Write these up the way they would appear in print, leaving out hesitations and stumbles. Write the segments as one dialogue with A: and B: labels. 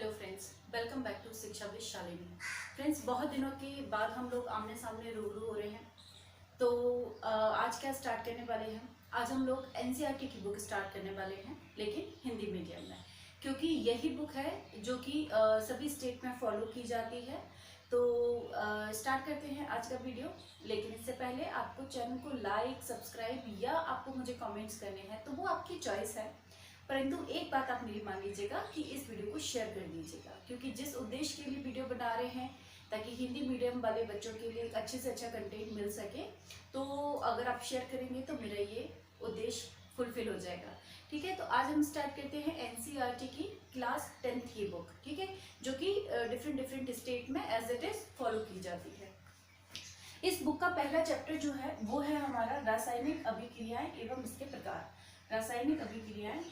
A: Hello friends, welcome back to Shiksha with Shalini. Friends, बहुत दिनों के बाद हम लोग आमने सामने रूबरू हो रहे हैं। तो आज क्या स्टार्ट करने वाले हैं? आज हम लोग एनसीईआरटी की बुक स्टार्ट करने वाले हैं, लेकिन हिंदी मीडियम में, क्योंकि यही बुक है जो कि सभी स्टेट में फॉलो की जाती है। तो स्टार्ट करते हैं आज का वीडियो। लेकिन इससे पहले आपको चैनल को लाइक, सब्सक्राइब या आपको मुझे कमेंट्स करने हैं तो वो आपकी चॉइस है। परंतु एक बात आप मेरी मान लीजिएगा कि इस वीडियो को शेयर कर दीजिएगा, क्योंकि जिस उद्देश्य के लिए वीडियो बना रहे हैं ताकि हिंदी मीडियम वाले बच्चों के लिए अच्छे से अच्छा कंटेंट मिल सके, तो अगर आप शेयर करेंगे तो मेरा ये उद्देश्य फुलफिल हो जाएगा। ठीक है, तो आज हम स्टार्ट करते हैं एनसीईआरटी की क्लास 10th की बुक। ठीक है, जो कि डिफरेंट स्टेट में एज इट इज फॉलो की जाती है। इस बुक का पहला चैप्टर जो है वो है हमारा रासायनिक अभिक्रियाएं एवं इसके प्रकार। रासायनिक अभिक्रियाएं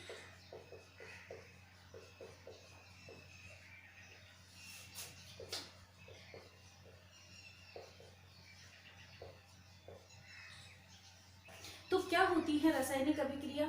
A: तो क्या होती है रासायनिक अभिक्रिया,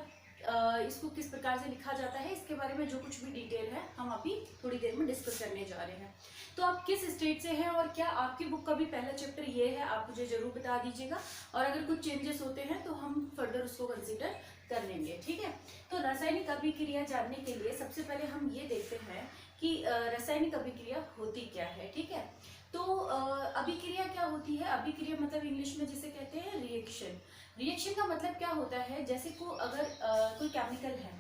A: इसको किस प्रकार से लिखा जाता है, इसके बारे में जो कुछ भी डिटेल है हम अभी थोड़ी देर में डिस्कस करने जा रहे हैं। तो आप किस स्टेट से हैं और क्या आपकी बुक का भी पहला चैप्टर ये है, आप मुझे जरूर बता दीजिएगा। और अगर कुछ चेंजेस होते हैं तो हम फर्दर उसको कंसिडर कर लेंगे। ठीक है, तो रासायनिक अभिक्रिया जानने के लिए सबसे पहले हम ये देखते हैं कि रासायनिक अभिक्रिया होती क्या है। ठीक है, तो अभिक्रिया क्या होती है? अभिक्रिया मतलब इंग्लिश में जिसे कहते हैं रिएक्शन। रिएक्शन का मतलब क्या होता है, जैसे को अगर कोई केमिकल है,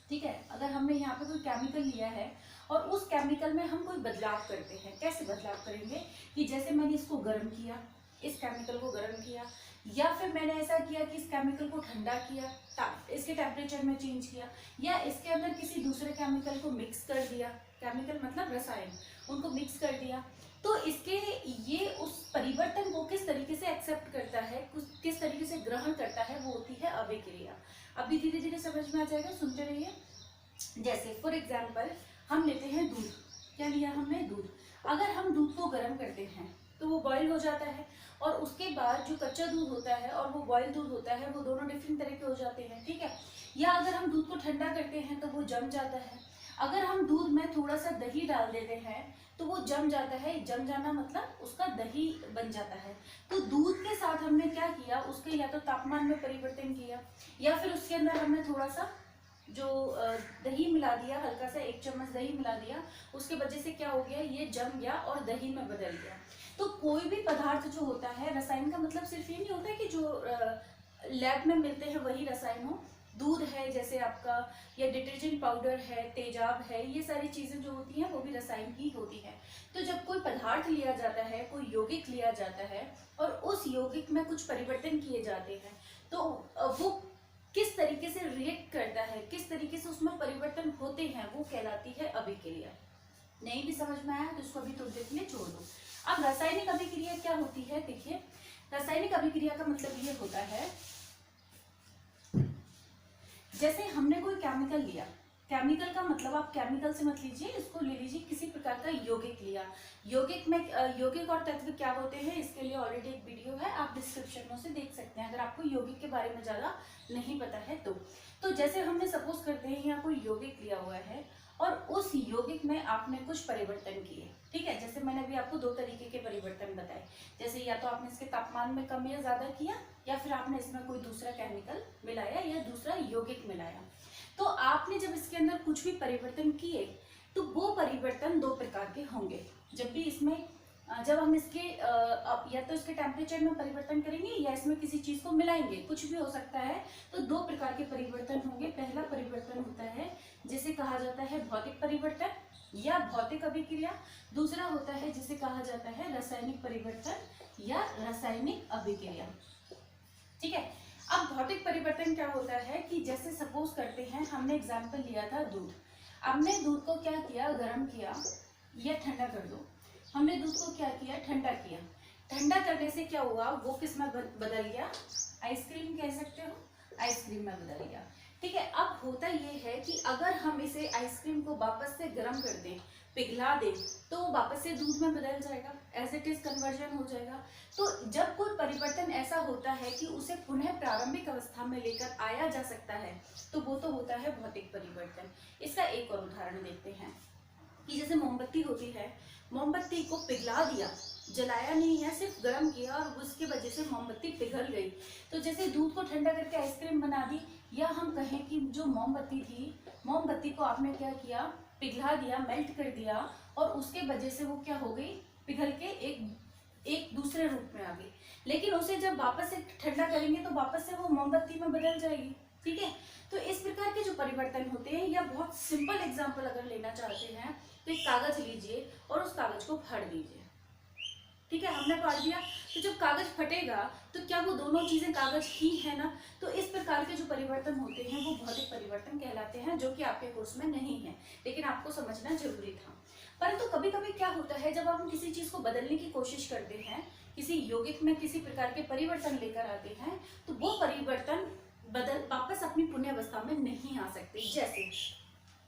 A: ठीक है, अगर हमने यहाँ पे कोई केमिकल लिया है और उस केमिकल में हम कोई बदलाव करते हैं। कैसे बदलाव करेंगे कि जैसे मैंने इसको गर्म किया, इस केमिकल को गर्म किया, या फिर मैंने ऐसा किया कि इस केमिकल को ठंडा किया, इसके टेम्परेचर में चेंज किया, या इसके अंदर किसी दूसरे केमिकल को मिक्स कर दिया। केमिकल मतलब रसायन, उनको मिक्स कर दिया। तो इसके ये उस परिवर्तन को किस तरीके से एक्सेप्ट करता है, किस तरीके से ग्रहण करता है, वो होती है अभिक्रिया। अभी धीरे धीरे समझ में आ जाएगा, सुनते रहिए। जैसे फॉर एग्जाम्पल हम लेते हैं दूध। क्या लिया हमने? दूध। अगर हम दूध को गर्म करते हैं तो वो बॉयल हो जाता है, और उसके बाद जो कच्चा दूध होता है और वो बॉयल दूध होता है, वो दोनों डिफरेंट तरह के हो जाते हैं। ठीक है, या अगर हम दूध को ठंडा करते हैं तो वो जम जाता है। अगर हम दूध में थोड़ा सा दही डाल देते हैं तो वो जम जाता है। जम जाना मतलब उसका दही बन जाता है। तो दूध के साथ हमने क्या किया, उसके या तो तापमान में परिवर्तन किया, या फिर उसके अंदर हमने थोड़ा सा जो दही मिला दिया, हल्का सा 1 चम्मच दही मिला दिया। उसके वजह से क्या हो गया, ये जम गया और दही में बदल गया। तो कोई भी पदार्थ जो होता है, रसायन का मतलब सिर्फ ये नहीं होता है कि जो लैब में मिलते हैं वही रसायन हो। दूध है जैसे आपका, या डिटर्जेंट पाउडर है, तेजाब है, ये सारी चीजें जो होती हैं वो भी रसायन की होती है। तो जब कोई पदार्थ लिया जाता है, कोई यौगिक लिया जाता है और उस यौगिक में कुछ परिवर्तन किए जाते हैं, तो वो किस तरीके से रिएक्ट करता है, किस तरीके से उसमें परिवर्तन होते हैं, वो कहलाती है अभिक्रिया। नहीं भी समझ में आया तो इसको अभी थोड़ी देर के लिए छोड़ दो। अब रासायनिक अभिक्रिया क्या होती है? देखिए, रासायनिक अभिक्रिया का मतलब ये होता है, जैसे हमने कोई केमिकल लिया। केमिकल का मतलब आप केमिकल से मत लीजिए, इसको ले लीजिए किसी प्रकार का यौगिक लिया। यौगिक में यौगिक और तत्व क्या होते हैं, इसके लिए ऑलरेडी एक वीडियो है, आप डिस्क्रिप्शन में से देख सकते हैं अगर आपको यौगिक के बारे में ज्यादा नहीं पता है तो जैसे हमने सपोज करते हैं यहाँ कोई यौगिक लिया हुआ है और उस यौगिक में आपने कुछ परिवर्तन किए। ठीक है, जैसे मैंने अभी आपको 2 तरीके के परिवर्तन बताए। जैसे या तो आपने इसके तापमान में कम या ज्यादा किया, या फिर आपने इसमें कोई दूसरा केमिकल मिलाया या दूसरा यौगिक मिलाया। तो आपने जब इसके अंदर कुछ भी परिवर्तन किए तो वो परिवर्तन 2 प्रकार के होंगे। जब भी इसमें जब हम इसके या तो इसके टेम्परेचर में परिवर्तन करेंगे या इसमें किसी चीज को मिलाएंगे, कुछ भी हो सकता है। तो 2 प्रकार के परिवर्तन होंगे। पहला परिवर्तन होता है जिसे कहा जाता है भौतिक परिवर्तन या भौतिक अभिक्रिया। दूसरा होता है जिसे कहा जाता है रासायनिक परिवर्तन या रासायनिक अभिक्रिया। ठीक है, अब भौतिक परिवर्तन क्या होता है कि जैसे सपोज करते हैं हमने एग्जाम्पल लिया था दूध। हमने दूध को क्या किया, गर्म किया या ठंडा कर दो। हमने दूध को क्या किया, ठंडा किया। ठंडा करने से क्या हुआ, वो किस में बदल गया, आइसक्रीम कह सकते हो, आइसक्रीम में बदल गया। ठीक है, अब होता ये है कि अगर हम इसे आइसक्रीम को वापस से गर्म कर दें, पिघला दें, तो वो वापस से दूध में बदल जाएगा, एज इट इज कन्वर्जन हो जाएगा। तो जब कोई परिवर्तन ऐसा होता है कि उसे पुनः प्रारंभिक अवस्था में लेकर आया जा सकता है, तो वो तो होता है भौतिक परिवर्तन। इसका एक और उदाहरण देखते हैं। कि जैसे मोमबत्ती होती है, मोमबत्ती को पिघला दिया, जलाया नहीं है, सिर्फ गर्म किया और उसकी वजह से मोमबत्ती पिघल गई। तो जैसे दूध को ठंडा करके आइसक्रीम बना दी, या हम कहें कि जो मोमबत्ती थी, मोमबत्ती को आपने क्या किया, पिघला दिया, मेल्ट कर दिया, और उसके वजह से वो क्या हो गई, पिघल के एक दूसरे रूप में आ गई। लेकिन उसे जब वापस से ठंडा करेंगे तो वापस से वो मोमबत्ती में बदल जाएगी। ठीक है, तो इस प्रकार के जो परिवर्तन होते हैं, या बहुत सिंपल एग्जांपल अगर लेना चाहते हैं तो एक कागज लीजिए और उस कागज को फाड़ दीजिए। ठीक है, हमने फाड़ दिया, तो जब कागज फटेगा तो क्या वो दोनों चीजें कागज ही है ना। तो इस प्रकार के जो परिवर्तन होते हैं वो भौतिक परिवर्तन कहलाते हैं, जो कि आपके कोर्स में नहीं है, लेकिन आपको समझना जरूरी था। परंतु कभी कभी क्या होता है, जब हम किसी चीज को बदलने की कोशिश करते हैं, किसी यौगिक में किसी प्रकार के परिवर्तन लेकर आते हैं, तो वो परिवर्तन वापस अपनी पुण्य अवस्था में नहीं आ सकते।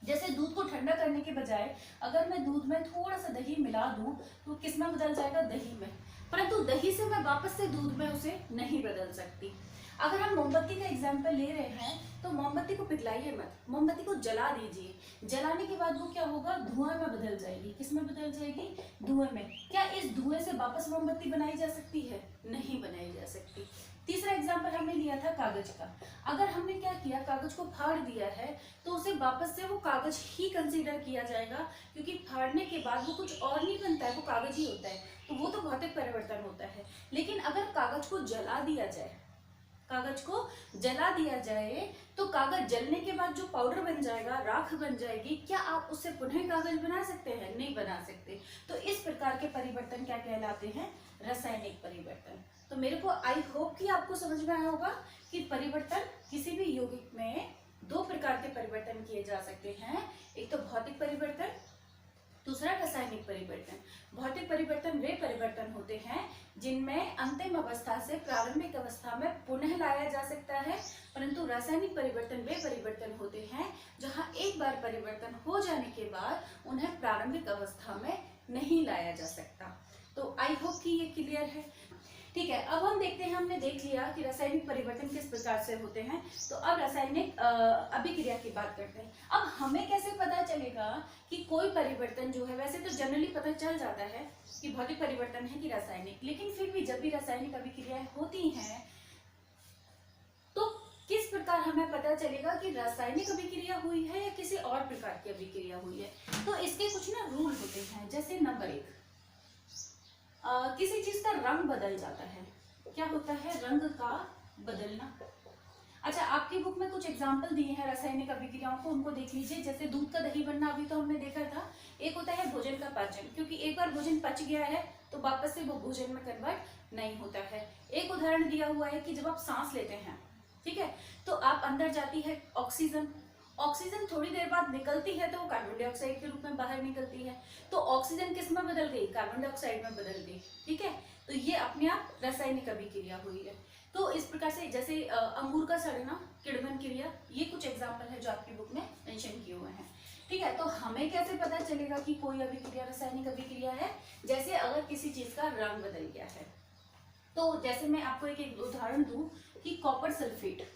A: जैसे दूध को ठंडा करने के बजाय अगर मैं दूध में थोड़ा सा दही मिला दूं तो किस में बदल जाएगा, दही में। परंतु दही से मैं वापस से दूध में उसे नहीं बदल सकती। अगर हम मोमबत्ती का एग्जाम्पल ले रहे हैं तो मोमबत्ती को पिघलाइए मत, मोमबत्ती को जला दीजिए। जलाने के बाद वो क्या होगा, धुआं में बदल जाएगी। किस में बदल जाएगी, धुएं में। क्या इस धुएं से वापस मोमबत्ती बनाई जा सकती है, नहीं बनाई जा सकती। तीसरा एग्जाम्पल हमने लिया था कागज का। अगर हमने क्या किया, कागज को फाड़ दिया है तो उसे वापस से वो कागज ही कंसीडर किया जाएगा, क्योंकि फाड़ने के बाद वो कुछ और नहीं बनता है, वो कागज ही होता है। तो वो तो भौतिक परिवर्तन होता है। लेकिन अगर कागज को जला दिया जाए, कागज को जला दिया जाए तो कागज जलने के बाद जो पाउडर बन जाएगा, राख बन जाएगी, क्या आप उससे पुनः कागज बना सकते हैं, नहीं बना सकते। तो इस प्रकार के परिवर्तन क्या कहलाते हैं, रासायनिक परिवर्तन। तो मेरे को आई होप कि आपको समझ में आया होगा कि परिवर्तन किसी भी यौगिक में दो प्रकार के परिवर्तन किए जा सकते हैं, एक तो भौतिक परिवर्तन, दूसरा रासायनिक परिवर्तन। भौतिक परिवर्तन वे परिवर्तन होते हैं जिनमें अंतिम अवस्था से प्रारंभिक अवस्था में पुनः लाया जा सकता है, परंतु रासायनिक परिवर्तन वे परिवर्तन होते हैं जहां एक बार परिवर्तन हो जाने के बाद उन्हें प्रारंभिक अवस्था में नहीं लाया जा सकता। तो आई होप कि ये क्लियर है। ठीक है, अब हम देखते हैं, हमने देख लिया कि रासायनिक परिवर्तन किस प्रकार से होते हैं। तो अब रासायनिक अभिक्रिया की बात करते हैं। अब हमें कैसे पता चलेगा कि कोई परिवर्तन जो है, वैसे तो जनरली पता चल जाता है कि भौतिक परिवर्तन है कि रासायनिक, लेकिन फिर भी जब भी रासायनिक अभिक्रियाएं होती हैं तो किस प्रकार हमें पता चलेगा कि रासायनिक अभिक्रिया हुई है या किसी और प्रकार की अभिक्रिया हुई है। तो इसके कुछ ना रूल होते हैं। जैसे नंबर 1, किसी चीज का रंग बदल जाता है। क्या होता है, रंग का बदलना। अच्छा, आपकी बुक में कुछ एग्जाम्पल दिए हैं रासायनिक अभिक्रियाओं को, उनको देख लीजिए। जैसे दूध का दही बनना अभी तो हमने देखा था। एक होता है भोजन का पाचन, क्योंकि एक बार भोजन पच गया है तो वापस से वो भोजन में कन्वर्ट नहीं होता है। एक उदाहरण दिया हुआ है कि जब आप सांस लेते हैं, ठीक है, तो आप अंदर जाती है ऑक्सीजन, ऑक्सीजन थोड़ी देर बाद निकलती है तो वो कार्बन डाइऑक्साइड के रूप में बाहर निकलती है। तो ऑक्सीजन किस में बदल गई, कार्बन डाइऑक्साइड में बदल गई। ठीक है, तो ये अपने आप रासायनिक अभिक्रिया हुई है। तो इस प्रकार से जैसे अंगूर का सड़ना, किण्वन क्रिया, ये कुछ एग्जाम्पल है जो आपकी बुक में मेंशन किए हुए हैं। ठीक है, तो हमें कैसे पता चलेगा कि कोई अभिक्रिया रासायनिक अभिक्रिया है। जैसे अगर किसी चीज का रंग बदल गया है, तो जैसे मैं आपको एक उदाहरण दूं कि कॉपर सल्फेट,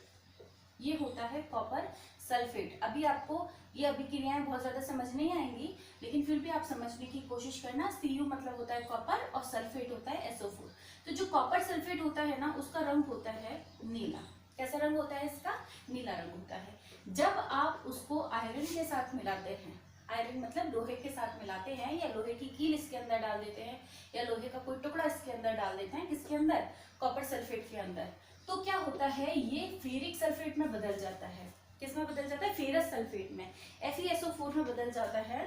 A: ये होता है कॉपर सल्फेट। अभी आपको ये अभिक्रियाएं बहुत ज्यादा समझ नहीं आएंगी, लेकिन फिर भी आप समझने की कोशिश करना। Cu मतलब होता है कॉपर और सल्फेट होता है SO4। तो जो कॉपर सल्फेट होता है ना, उसका रंग होता है नीला। कैसा रंग होता है इसका, नीला रंग होता है। जब आप उसको आयरन के साथ मिलाते हैं, आयरन मतलब लोहे के साथ मिलाते हैं, या लोहे की कील इसके अंदर डाल देते हैं, या लोहे का कोई टुकड़ा इसके अंदर डाल देते हैं, किसके अंदर, कॉपर सल्फेट के अंदर, तो क्या होता है, ये फेरिक सल्फेट में बदल जाता है। किस में बदल जाता है, फेरस सल्फेट में, FeSO4 में बदल जाता है,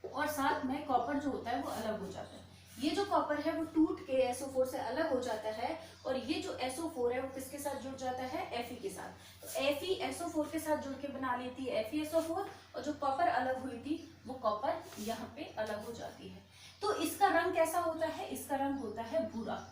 A: और साथ में कॉपर जो होता है वो अलग हो जाता है। ये जो कॉपर है वो टूट के SO4 से अलग हो जाता है, और ये जो SO4 है वो किसके साथ जुड़ जाता है, Fe के साथ। तो FeSO4 के साथ जुड़ के बना लेती है FeSO4, और जो कॉपर अलग हुई थी वो कॉपर यहाँ पे अलग हो जाती है। तो इसका रंग कैसा होता है, इसका रंग होता है भूरा,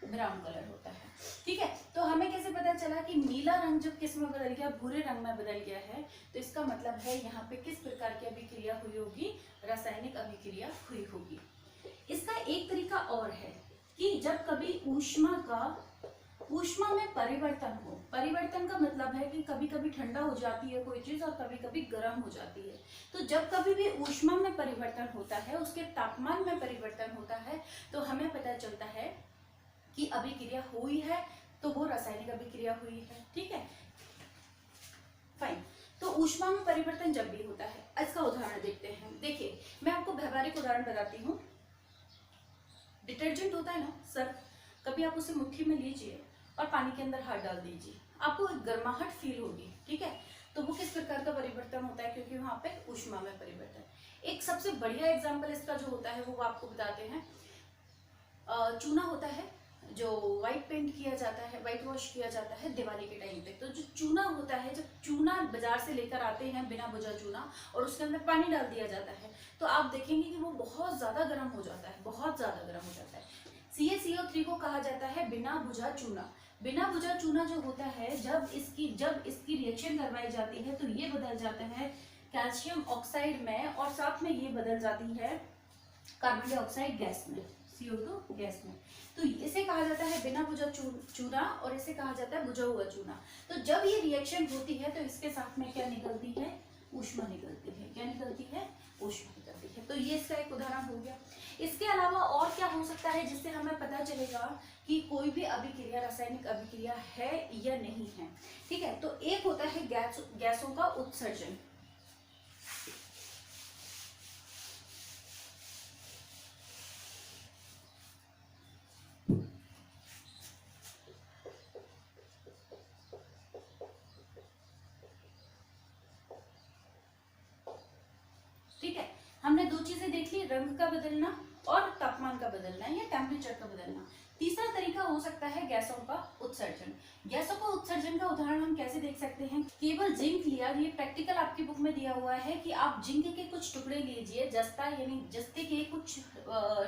A: ब्राउन कलर होता है। ठीक है, तो हमें कैसे पता चला कि नीला रंग जब किस में बदल गया, भूरे रंग में बदल गया है, तो इसका मतलब है यहाँ पे किस प्रकार की अभिक्रिया हुई होगी, रासायनिक अभिक्रिया हुई होगी। इसका एक तरीका और है कि जब कभी ऊष्मा का ऊष्मा में परिवर्तन हो, परिवर्तन का मतलब है कि कभी कभी ठंडा हो जाती है कोई चीज और कभी कभी गर्म हो जाती है। तो जब कभी भी ऊष्मा में परिवर्तन होता है, उसके तापमान में परिवर्तन होता है, तो हमें पता चलता है कि अभिक्रिया हुई है, तो वो रासायनिक अभिक्रिया हुई है। ठीक है, फाइन। तो ऊष्मा में परिवर्तन जब भी होता है, इसका उदाहरण देखते हैं। देखिए, मैं आपको व्यवहारिक उदाहरण बताती हूँ। डिटर्जेंट होता है ना सर्फ, कभी आप उसे मुट्ठी में लीजिए और पानी के अंदर हाथ डाल दीजिए, आपको एक गर्माहट फील होगी। ठीक है, तो वो किस प्रकार का परिवर्तन होता है, क्योंकि वहां पे ऊष्मा में परिवर्तन। एक सबसे बढ़िया एग्जांपल इसका जो होता है वो आपको बताते हैं। चूना होता है जो व्हाइट पेंट किया जाता है, व्हाइट वॉश किया जाता है दिवाली के टाइम पे। तो जो चूना होता है, जब चूना बाजार से लेकर आते हैं बिना बुझा चूना, और उसके अंदर पानी डाल दिया जाता है, तो आप देखेंगे कि वो बहुत ज्यादा गर्म हो जाता है, बहुत ज्यादा गर्म हो जाता है। CaCO3 को कहा जाता है बिना बुझा चूना। बिना बुझा चूना जो होता है, जब इसकी रिएक्शन करवाई जाती है, तो ये बदल जाता है कैल्शियम ऑक्साइड में, और साथ में ये बदल जाती है कार्बन डाइऑक्साइड गैस में, CO2 गैस में। तो इसे कहा जाता है बिना बुझा चूना, और इसे कहा जाता है बुझा हुआ चूना। तो जब ये रिएक्शन होती है, तो इसके साथ में क्या निकलती है, ऊष्मा निकलती है। क्या निकलती है, ऊष्मा निकलती है। तो ये इसका एक उदाहरण हो गया। इसके अलावा और क्या हो सकता है जिससे हमें पता चलेगा कि कोई भी अभिक्रिया रासायनिक अभिक्रिया है या नहीं है। ठीक है, तो एक होता है गैसों का उत्सर्जन। ठीक है, हमने दो चीजें देख ली, रंग का बदलना और तापमान का बदलना या टेम्परेचर का बदलना। तीसरा तरीका हो सकता है गैसों का उत्सर्जन। गैसों का उत्सर्जन का उदाहरण हम कैसे देख सकते हैं, केवल जिंक लिया, ये प्रैक्टिकल आपकी बुक में दिया हुआ है कि आप जिंक के कुछ टुकड़े लीजिए, जस्ता यानी जस्ते के कुछ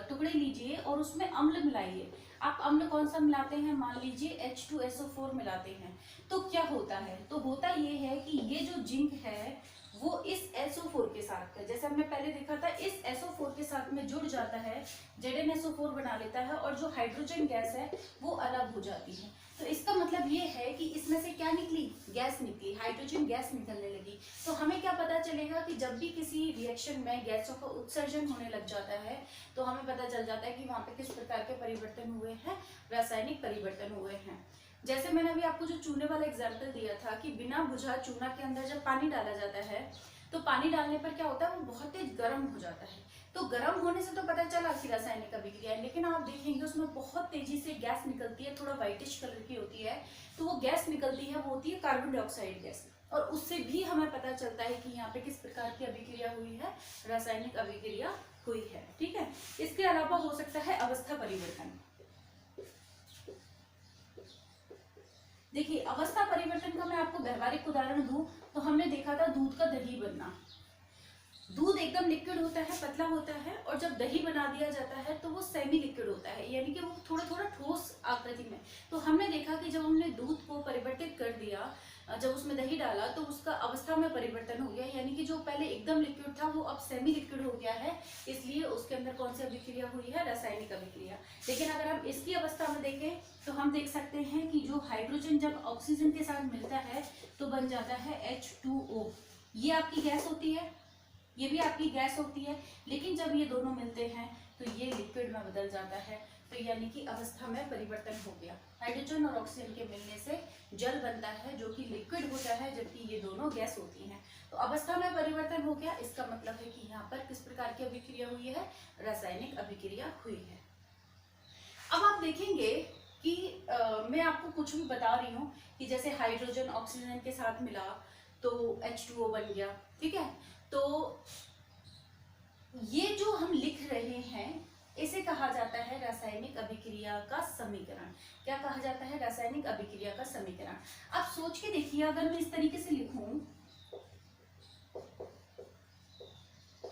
A: टुकड़े लीजिए और उसमें अम्ल मिलाइए। आप अम्ल कौन सा मिलाते हैं, मान लीजिए H2SO4 मिलाते हैं, तो क्या होता है, तो होता ये है कि ये जो जिंक है वो इस SO4 के साथ, जैसे हमने पहले देखा था, इस SO4 के साथ में जुड़ जाता है, ZnSO4 बना लेता है, और जो हाइड्रोजन गैस है वो अलग हो जाती है। तो इसका मतलब ये है कि इसमें से क्या निकली, गैस निकली, हाइड्रोजन गैस निकलने लगी। तो हमें क्या पता चलेगा कि जब भी किसी रिएक्शन में गैसों का उत्सर्जन होने लग जाता है, तो हमें पता चल जाता है कि वहां पे किस प्रकार के परिवर्तन हुए हैं, रासायनिक परिवर्तन हुए हैं। जैसे मैंने अभी आपको जो चूने वाला एग्जाम्पल दिया था कि बिना बुझा चूना के अंदर जब पानी डाला जाता है, तो पानी डालने पर क्या होता है, वो बहुत तेज गर्म हो जाता है। तो गर्म होने से तो पता चला कि रासायनिक अभिक्रिया है, लेकिन आप देखेंगे उसमें बहुत तेजी से गैस निकलती है, थोड़ा व्हाइटिश कलर की होती है। तो वो गैस निकलती है, वो होती है कार्बन डाइऑक्साइड गैस, और उससे भी हमें पता चलता है कि यहाँ पे किस प्रकार की अभिक्रिया हुई है, रासायनिक अभिक्रिया हुई है। ठीक है, इसके अलावा हो सकता है अवस्था परिवर्तन। देखिए, अवस्था परिवर्तन का मैं आपको व्यवहारिक उदाहरण दूं तो हमने देखा था दूध का दही बनना। दूध एकदम लिक्विड होता है, पतला होता है, और जब दही बना दिया जाता है तो वो सेमी लिक्विड होता है, यानी कि वो थोड़ा थोड़ा ठोस आकृति में। तो हमने देखा कि जब हमने दूध को परिवर्तित कर दिया, जब उसमें दही डाला, तो उसका अवस्था में परिवर्तन हो गया, यानी कि जो पहले एकदम लिक्विड था वो अब सेमी लिक्विड हो गया है। इसलिए उसके अंदर कौन सी अभिक्रिया हुई है, रासायनिक अभिक्रिया। लेकिन अगर हम इसकी अवस्था में देखें तो हम देख सकते हैं कि जो हाइड्रोजन जब ऑक्सीजन के साथ मिलता है तो बन जाता है H2O। ये आपकी गैस होती है, ये भी आपकी गैस होती है, लेकिन जब ये दोनों मिलते हैं तो ये लिक्विड में बदल जाता है। तो यानी कि अवस्था में परिवर्तन हो गया। हाइड्रोजन और ऑक्सीजन के मिलने से जल बनता है जो कि लिक्विड होता है, जबकि ये दोनों गैस होती हैं। तो अवस्था में परिवर्तन हो गया, इसका मतलब है कि यहाँ पर किस प्रकार की अभिक्रिया हुई है, रासायनिक अभिक्रिया हुई है। अब आप देखेंगे कि मैं आपको कुछ भी बता रही हूँ कि जैसे हाइड्रोजन ऑक्सीजन के साथ मिला तो H2O बन गया। ठीक है, तो ये जो हम लिख रहे हैं इसे कहा जाता है रासायनिक अभिक्रिया का समीकरण। क्या कहा जाता है, रासायनिक अभिक्रिया का समीकरण। अब सोच के देखिए, अगर मैं इस तरीके से लिखूं,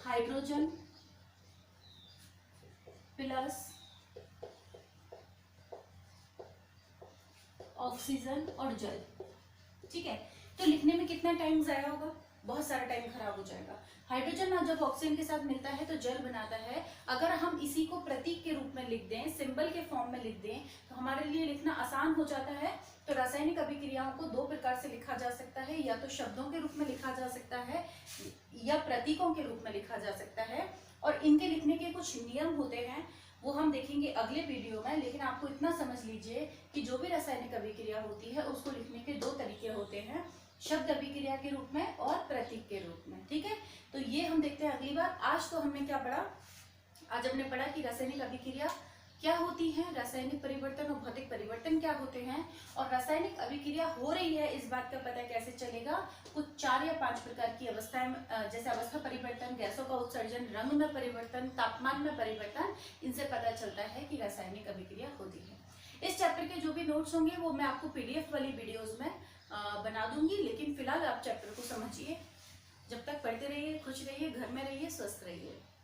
A: हाइड्रोजन प्लस ऑक्सीजन और जल, ठीक है, तो लिखने में कितना टाइम जाया होगा, बहुत सारा टाइम खराब हो जाएगा। हाइड्रोजन जब ऑक्सीजन के साथ मिलता है तो जल बनाता है। अगर हम इसी को प्रतीक के रूप में लिख दें, सिंबल के फॉर्म में लिख दें, तो हमारे लिए लिखना आसान हो जाता है। तो रासायनिक अभिक्रियाओं को दो प्रकार से लिखा जा सकता है, या तो शब्दों के रूप में लिखा जा सकता है या प्रतीकों के रूप में लिखा जा सकता है। और इनके लिखने के कुछ नियम होते हैं, वो हम देखेंगे अगले वीडियो में। लेकिन आपको इतना समझ लीजिए कि जो भी रासायनिक अभिक्रिया होती है उसको लिखने के दो तरीके होते हैं, शब्द अभिक्रिया के रूप में और प्रतीक के रूप में। ठीक है, तो ये हम देखते हैं अगली बार। आज तो हमने क्या पढ़ा, आज हमने पढ़ा कि रासायनिक अभिक्रिया क्या होती है, रासायनिक परिवर्तन और भौतिक परिवर्तन क्या होते हैं, और रासायनिक अभिक्रिया हो रही है इस बात का पता कैसे चलेगा। कुछ 4 या 5 प्रकार की अवस्थाएं, जैसे अवस्था परिवर्तन, गैसों का उत्सर्जन, रंग में परिवर्तन, तापमान में परिवर्तन, इनसे पता चलता है कि रासायनिक अभिक्रिया होती है। इस चैप्टर के जो भी नोट्स होंगे वो मैं आपको PDF वाली वीडियोज में बना दूंगी। लेकिन फिलहाल आप चैप्टर को समझिए। जब तक पढ़ते रहिए, खुश रहिए, घर में रहिए, स्वस्थ रहिए।